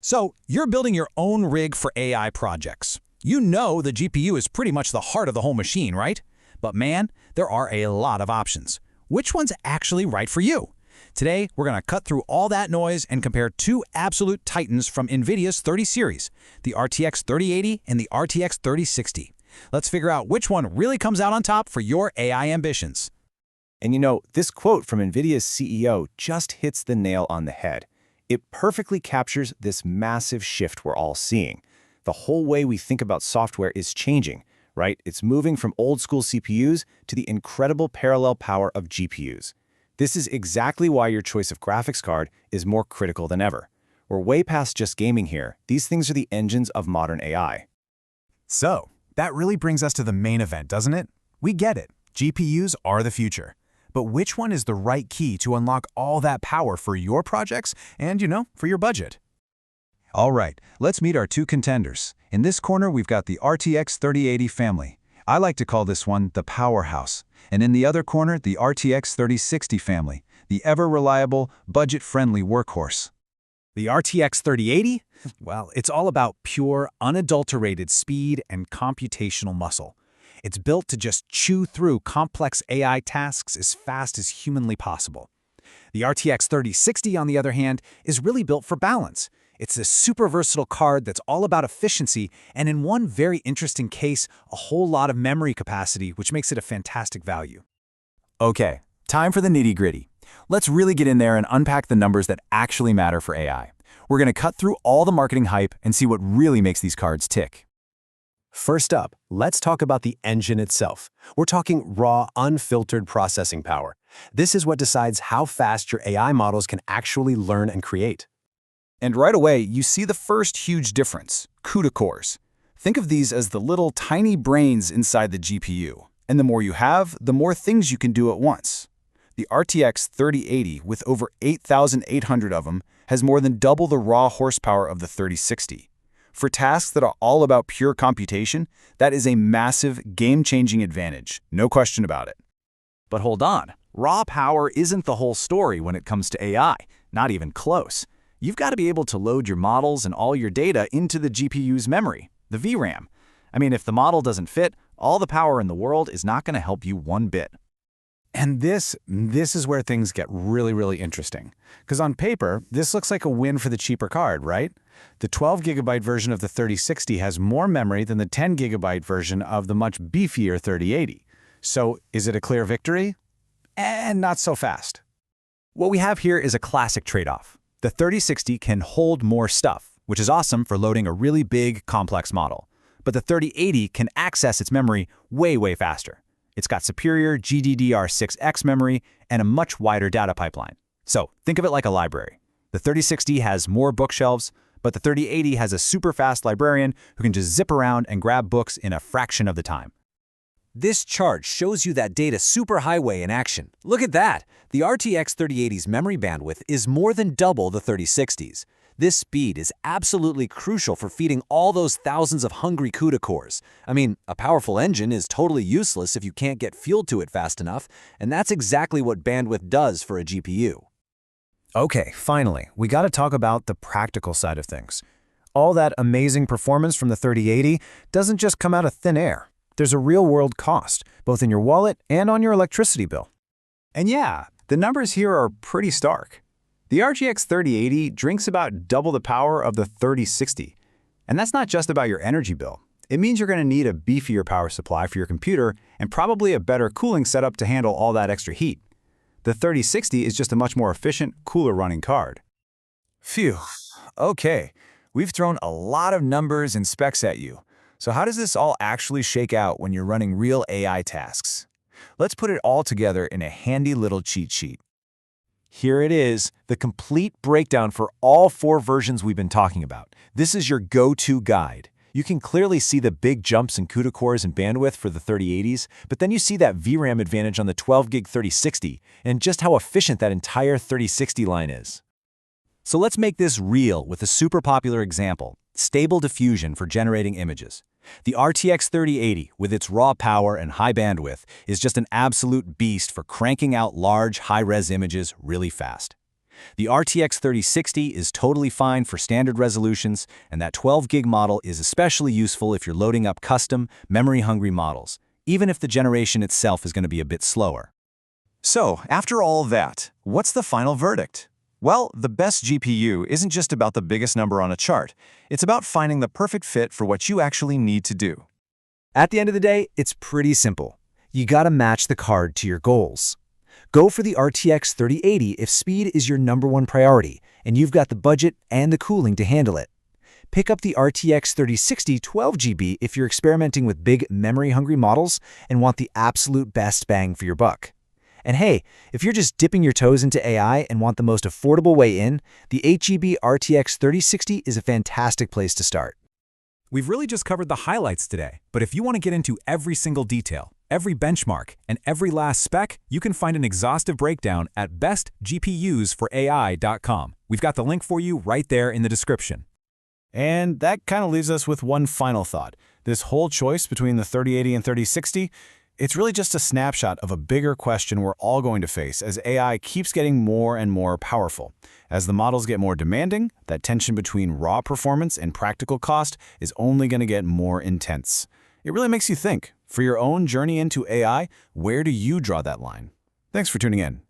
So, you're building your own rig for AI projects. You know the GPU is pretty much the heart of the whole machine, right? But man, there are a lot of options. Which one's actually right for you? Today, we're going to cut through all that noise and compare two absolute titans from NVIDIA's 30 series, the RTX 3080 and the RTX 3060. Let's figure out which one really comes out on top for your AI ambitions. And you know, this quote from NVIDIA's CEO just hits the nail on the head. It perfectly captures this massive shift we're all seeing. The whole way we think about software is changing, right? It's moving from old-school CPUs to the incredible parallel power of GPUs. This is exactly why your choice of graphics card is more critical than ever. We're way past just gaming here. These things are the engines of modern AI. So, that really brings us to the main event, doesn't it? We get it. GPUs are the future. But which one is the right key to unlock all that power for your projects and, for your budget? All right, let's meet our two contenders. In this corner, we've got the RTX 3080 family. I like to call this one the powerhouse. And in the other corner, the RTX 3060 family, the ever-reliable, budget-friendly workhorse. The RTX 3080? Well, it's all about pure, unadulterated speed and computational muscle. It's built to just chew through complex AI tasks as fast as humanly possible. The RTX 3060, on the other hand, is really built for balance. It's a super versatile card that's all about efficiency and, in one very interesting case, a whole lot of memory capacity, which makes it a fantastic value. Okay, time for the nitty-gritty. Let's really get in there and unpack the numbers that actually matter for AI. We're going to cut through all the marketing hype and see what really makes these cards tick. First up, let's talk about the engine itself. We're talking raw, unfiltered processing power. This is what decides how fast your AI models can actually learn and create. And right away, you see the first huge difference, CUDA cores. Think of these as the little tiny brains inside the GPU. And the more you have, the more things you can do at once. The RTX 3080, with over 8,800 of them, has more than double the raw horsepower of the 3060. For tasks that are all about pure computation, that is a massive, game-changing advantage, no question about it. But hold on, raw power isn't the whole story when it comes to AI, not even close. You've got to be able to load your models and all your data into the GPU's memory, the VRAM. I mean, if the model doesn't fit, all the power in the world is not going to help you one bit. And this is where things get really interesting. Because on paper, this looks like a win for the cheaper card, right? The 12GB version of the 3060 has more memory than the 10GB version of the much beefier 3080. So is it a clear victory? And not so fast. What we have here is a classic trade-off. The 3060 can hold more stuff, which is awesome for loading a really big, complex model. But the 3080 can access its memory way faster. It's got superior GDDR6X memory and a much wider data pipeline. So think of it like a library. The 3060 has more bookshelves, but the 3080 has a super fast librarian who can just zip around and grab books in a fraction of the time. This chart shows you that data superhighway in action. Look at that! The RTX 3080's memory bandwidth is more than double the 3060's. This speed is absolutely crucial for feeding all those thousands of hungry CUDA cores. I mean, a powerful engine is totally useless if you can't get fuel to it fast enough, and that's exactly what bandwidth does for a GPU. Okay, finally, we got to talk about the practical side of things. All that amazing performance from the 3080 doesn't just come out of thin air. There's a real-world cost, both in your wallet and on your electricity bill. And yeah, the numbers here are pretty stark. The RTX 3080 drinks about double the power of the 3060. And that's not just about your energy bill. It means you're going to need a beefier power supply for your computer and probably a better cooling setup to handle all that extra heat. The 3060 is just a much more efficient, cooler running card. Phew. Okay, we've thrown a lot of numbers and specs at you. So how does this all actually shake out when you're running real AI tasks? Let's put it all together in a handy little cheat sheet. Here it is, the complete breakdown for all four versions we've been talking about. This is your go-to guide. You can clearly see the big jumps in CUDA cores and bandwidth for the 3080s, but then you see that VRAM advantage on the 12GB 3060 and just how efficient that entire 3060 line is. So let's make this real with a super popular example, Stable Diffusion for generating images. The RTX 3080, with its raw power and high bandwidth, is just an absolute beast for cranking out large, high-res images really fast. The RTX 3060 is totally fine for standard resolutions, and that 12 gig model is especially useful if you're loading up custom, memory-hungry models, even if the generation itself is going to be a bit slower. So, after all that, what's the final verdict? Well, the best GPU isn't just about the biggest number on a chart. It's about finding the perfect fit for what you actually need to do. At the end of the day, it's pretty simple. You gotta match the card to your goals. Go for the RTX 3080 if speed is your #1 priority and you've got the budget and the cooling to handle it. Pick up the RTX 3060 12GB if you're experimenting with big memory-hungry models and want the absolute best bang for your buck. And hey, if you're just dipping your toes into AI and want the most affordable way in, the 8GB RTX 3060 is a fantastic place to start. We've really just covered the highlights today, but if you want to get into every single detail, every benchmark, and every last spec, you can find an exhaustive breakdown at bestgpusforai.com. We've got the link for you right there in the description. And that kind of leaves us with one final thought. This whole choice between the 3080 and 3060, it's really just a snapshot of a bigger question we're all going to face as AI keeps getting more and more powerful. As the models get more demanding, that tension between raw performance and practical cost is only going to get more intense. It really makes you think, for your own journey into AI, where do you draw that line? Thanks for tuning in.